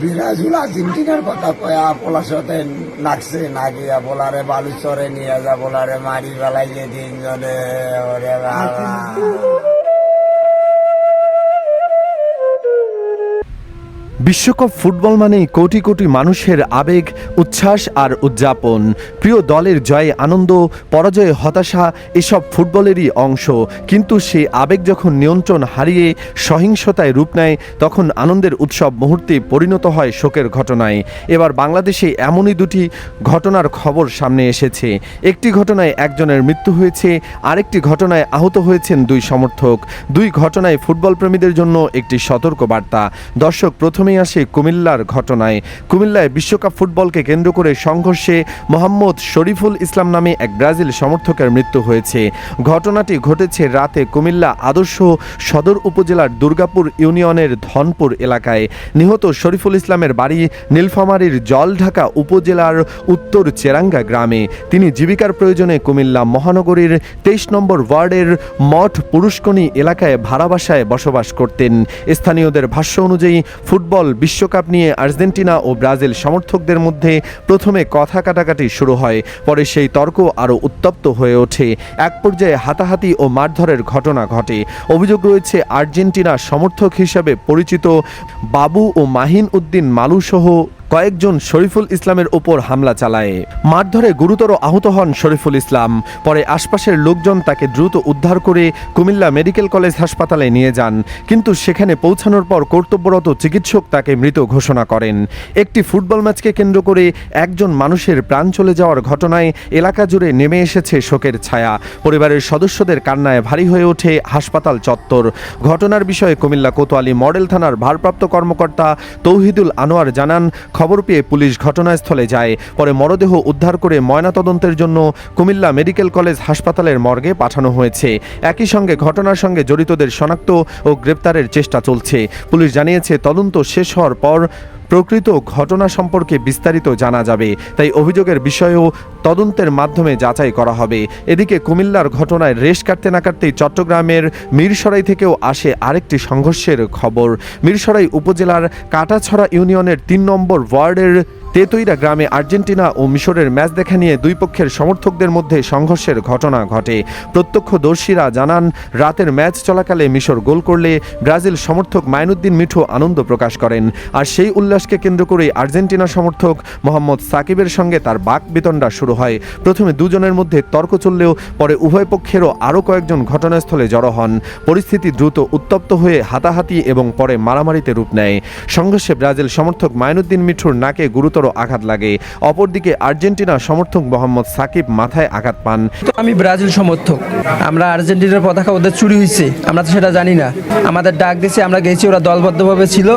Brazil আর্জেন্টিনার কথা কয়া পলাশতে নাকছে না গিয়া বলারে বালুচরে নিয়ে যা বলারে মারি বেলাইয়ে তিনজনে ওরে বাবা। বিশ্বকাপ ফুটবল মানেই কোটি কোটি মানুষের আবেগ, উচ্ছ্বাস আর উদযাপন। প্রিয় দলের জয়ে আনন্দ, পরাজয়ে হতাশা, এসব ফুটবলেরই অংশ। কিন্তু সেই আবেগ যখন নিয়ন্ত্রণ হারিয়ে সহিংসতায় রূপ নেয়, তখন আনন্দের উৎসব মুহূর্তে পরিণত হয় শোকের ঘটনায়। এবার বাংলাদেশে এমনই দুটি ঘটনার খবর সামনে এসেছে। একটি ঘটনায় একজনের মৃত্যু হয়েছে, আরেকটি ঘটনায় আহত হয়েছেন দুই সমর্থক। দুই ঘটনায় ফুটবল প্রেমীদের জন্য একটি সতর্ক বার্তা। দর্শক, প্রথমেই আসে কুমিল্লার ঘটনায়। কুমিল্লায় বিশ্বকাপ ফুটবলকে কেন্দ্র করে সংঘর্ষে মোহাম্মদ শরীফুল ইসলাম নামে এক ব্রাজিল সমর্থকের মৃত্যু হয়েছে। ঘটনাটি ঘটেছে রাতে কুমিল্লা আদর্শ সদর উপজেলার দুর্গাপুর ইউনিয়নের ধনপুর এলাকায়। নিহত শরীফুল ইসলামের বাড়ি নীলফামারীর জলঢাকা উপজেলার উত্তর চেরাঙ্গা গ্রামে। তিনি জীবিকার প্রয়োজনে কুমিল্লা মহানগরীর 23 নম্বর ওয়ার্ডের মঠ পুরুষকণি এলাকায় ভাড়া বাসায় বসবাস করতেন। স্থানীয়দের ভাষ্য অনুযায়ী ফুটবল বিশ্বকাপ নিয়ে আর্জেন্টিনা ও ব্রাজিল সমর্থকদের মধ্যে প্রথমে কথা কাটাকাটি শুরু হয়। পরে সেই তর্ক আরও উত্তপ্ত হয়ে ওঠে। এক পর্যায়ে হাতাহাতি ও মারধরের ঘটনা ঘটে। অভিযোগ রয়েছে আর্জেন্টিনা সমর্থক হিসেবে পরিচিত বাবু ও মাহিন উদ্দিন মালু সহ কয়েকজন শরীফুল ইসলামের ওপর হামলা চালায়। মারধরে গুরুতর আহত হন শরীফুল ইসলাম। পরে আশপাশের লোকজন তাকে দ্রুত উদ্ধার করে কুমিল্লা মেডিকেল কলেজ হাসপাতালে নিয়ে যান, কিন্তু সেখানে পৌঁছানোর পর কর্তব্যরত চিকিৎসক তাকে মৃত ঘোষণা করেন। একটি ফুটবল ম্যাচকে কেন্দ্র করে একজন মানুষের প্রাণ চলে যাওয়ার ঘটনায় এলাকা জুড়ে নেমে এসেছে শোকের ছায়া। পরিবারের সদস্যদের কান্নায় ভারী হয়ে ওঠে হাসপাতাল চত্বর। ঘটনার বিষয়ে কুমিল্লা কোতোয়ালি মডেল থানার ভারপ্রাপ্ত কর্মকর্তা তৌহিদুল আনোয়ার জানান, খবর পেয়ে পুলিশ ঘটনাস্থলে যায়। পরে মরদেহ উদ্ধার করে ময়নাতদন্তের জন্য কুমিল্লা মেডিকেল কলেজ হাসপাতালের মর্গে পাঠানো হয়েছে। একই সঙ্গে ঘটনার সঙ্গে জড়িতদের শনাক্ত ও গ্রেপ্তারের চেষ্টা চলছে। পুলিশ জানিয়েছে, তদন্ত শেষ হওয়ার পর প্রকৃত ঘটনা সম্পর্কে বিস্তারিত জানা যাবে। তাই অভিযোগের বিষয়েও তদন্তের মাধ্যমে যাচাই করা হবে। এদিকে কুমিল্লার ঘটনায় রেশ কাটতে না কাটতেই চট্টগ্রামের মিরসরাই থেকেও আসে আরেকটি সংঘর্ষের খবর। মিরসরাই উপজেলার কাটাছড়া ইউনিয়নের 3 নম্বর ওয়ার্ডের তেতৈরা গ্রামে আর্জেন্টিনা ও মিশরের ম্যাচ দেখা নিয়ে দুই পক্ষের সমর্থকদের মধ্যে সংঘর্ষের ঘটনা ঘটে। প্রত্যক্ষদর্শীরা জানান, রাতের ম্যাচ চলাকালে মিশর গোল করলে ব্রাজিল সমর্থক মাইনুদ্দিন মিঠু আনন্দ প্রকাশ করেন। আর সেই উল্লাসকে কেন্দ্র করে আর্জেন্টিনা সমর্থক মোহাম্মদ সাকিবের সঙ্গে তার বাকবিতণ্ডা শুরু হয়। প্রথমে দুজনের মধ্যে তর্ক চললেও পরে উভয় পক্ষেরও আরও কয়েকজন ঘটনাস্থলে জড়ো হন। পরিস্থিতি দ্রুত উত্তপ্ত হয়ে হাতাহাতি এবং পরে মারামারিতে রূপ নেয়। সংঘর্ষে ব্রাজিল সমর্থক মাইনুদ্দিন মিঠুর নাকে গুরুতর আঘাত লাগে। অপরদিকে আর্জেন্টিনা সমর্থক মোহাম্মদ সাকিব মাথায় আঘাত পান। আমি ব্রাজিল সমর্থক, আমরা আর্জেন্টিনার পতাকা ওদের চুরি হয়েছে, আমরা তো সেটা জানি না। আমাদের ডাক দিয়েছে, আমরা গেছি, ওরা দলবদ্ধভাবে ছিল,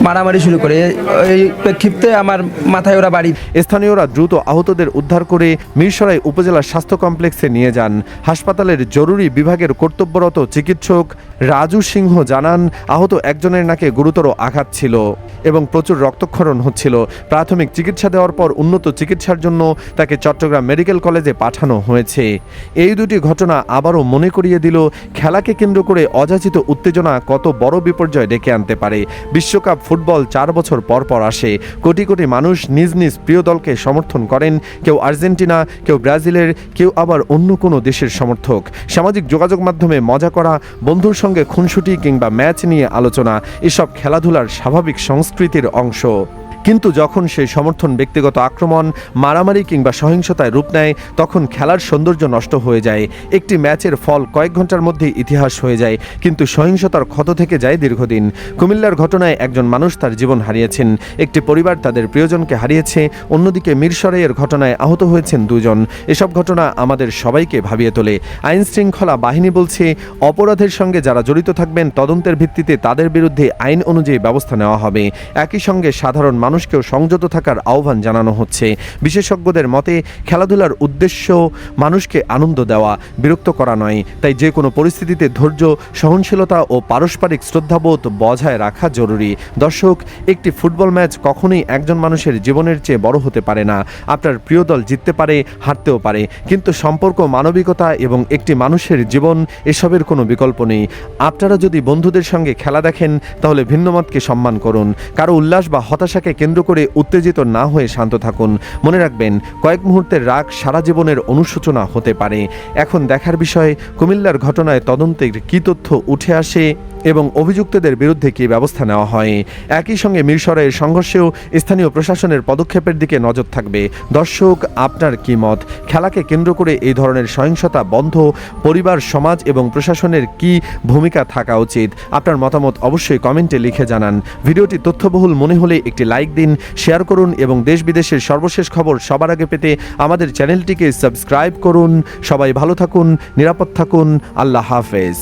মারামারি শুরু করে। এই প্রেক্ষিপ্তে আমার মাথায় ওরা বাড়ি। স্থানীয়রা দ্রুত আহতদের উদ্ধার করে মিরসরাই উপজেলা স্বাস্থ্য কমপ্লেক্সে নিয়ে যান। হাসপাতালের জরুরি বিভাগের কর্তব্যরত চিকিৎসক রাজু সিংহ জানান, আহত একজনের নাকে গুরুতর আঘাত ছিল এবং প্রচুর রক্তক্ষরণ হচ্ছিল। প্রাথমিক চিকিৎসা দেওয়ার পর উন্নত চিকিৎসার জন্য তাকে চট্টগ্রাম মেডিকেল কলেজে পাঠানো হয়েছে। এই দুটি ঘটনা আবারও মনে করিয়ে দিল, খেলাকে কেন্দ্র করে অযাচিত উত্তেজনা কত বড় বিপর্যয় ডেকে আনতে পারে। বিশ্বকাপ ফুটবল 4 বছর পর পর আসে। কোটি কোটি মানুষ নিজ নিজ প্রিয় দলকে সমর্থন করেন। কেউ আর্জেন্টিনা, কেউ ব্রাজিলের, কেউ আবার অন্য কোনো দেশের সমর্থক। সামাজিক যোগাযোগ মাধ্যমে মজা করা, বন্ধুর সঙ্গে খুনসুটি কিংবা ম্যাচ নিয়ে আলোচনা, এসব খেলাধুলার স্বাভাবিক সংস্কৃতির অংশ। কিন্তু যখন সেই সমর্থন ব্যক্তিগত আক্রমণ, মারামারি কিংবা সহিংসতায় রূপ নেয়, তখন খেলার সৌন্দর্য নষ্ট হয়ে যায়। একটি ম্যাচের ফল কয়েক ঘন্টার মধ্যেই ইতিহাস হয়ে যায়, কিন্তু সহিংসতার ক্ষত থেকে যায় দীর্ঘদিন। কুমিল্লার ঘটনায় একজন মানুষ তার জীবন হারিয়েছেন, একটি পরিবার তাদের প্রিয়জনকে হারিয়েছে। অন্যদিকে মিরসরাইয়ের ঘটনায় আহত হয়েছেন 2 জন। এসব ঘটনা আমাদের সবাইকে ভাবিয়ে তোলে। আইন শৃঙ্খলা বাহিনী বলছে, অপরাধের সঙ্গে যারা জড়িত থাকবেন তদন্তের ভিত্তিতে তাদের বিরুদ্ধে আইন অনুযায়ী ব্যবস্থা নেওয়া হবে। একই সঙ্গে সাধারণ মানুষকেও সংযত থাকার আহ্বান জানানো হচ্ছে। বিশেষজ্ঞদের মতে খেলাধুলার উদ্দেশ্য মানুষকে আনন্দ দেওয়া, বিরক্ত করা নয়। তাই যে কোনো পরিস্থিতিতে ধৈর্য, সহনশীলতা ও পারস্পরিক শ্রদ্ধাবোধ বজায় রাখা জরুরি। দর্শক, একটি ফুটবল ম্যাচ কখনোই একজন মানুষের জীবনের চেয়ে বড় হতে পারে না। আপনার প্রিয় দল জিততে পারে, হারতেও পারে, কিন্তু সম্পর্ক, মানবিকতা এবং একটি মানুষের জীবন, এসবের কোনো বিকল্প নেই। আপনারা যদি বন্ধুদের সঙ্গে খেলা দেখেন তাহলে ভিন্নমতকে সম্মান করুন। কারো উল্লাস বা হতাশাকে কেন্দ্র করে উত্তেজিত না হয়ে শান্ত থাকুন। মনে রাখবেন, কয়েক মুহূর্তের রাগ সারা জীবনের অনুশোচনা হতে পারে। এখন দেখার বিষয় কুমিল্লার ঘটনায় তদন্তের কী তথ্য উঠে আসে এবং অভিযুক্তদের বিরুদ্ধে কী ব্যবস্থা নেওয়া হয়। একই সঙ্গে মিরসরাইয়ের সংঘর্ষেও স্থানীয় প্রশাসনের পদক্ষেপের দিকে নজর থাকবে। দর্শক, আপনার কী মত? খেলাকে কেন্দ্র করে এই ধরনের সহিংসতা বন্ধ, পরিবার, সমাজ এবং প্রশাসনের কী ভূমিকা থাকা উচিত? আপনার মতামত অবশ্যই কমেন্টে লিখে জানান। ভিডিওটি তথ্যবহুল মনে হলে একটি লাইক দিন, শেয়ার করুন এবং দেশ বিদেশের সর্বশেষ খবর সবার আগে পেতে আমাদের চ্যানেলটিকে সাবস্ক্রাইব করুন। সবাই ভালো থাকুন, নিরাপদ থাকুন। আল্লাহ হাফেজ।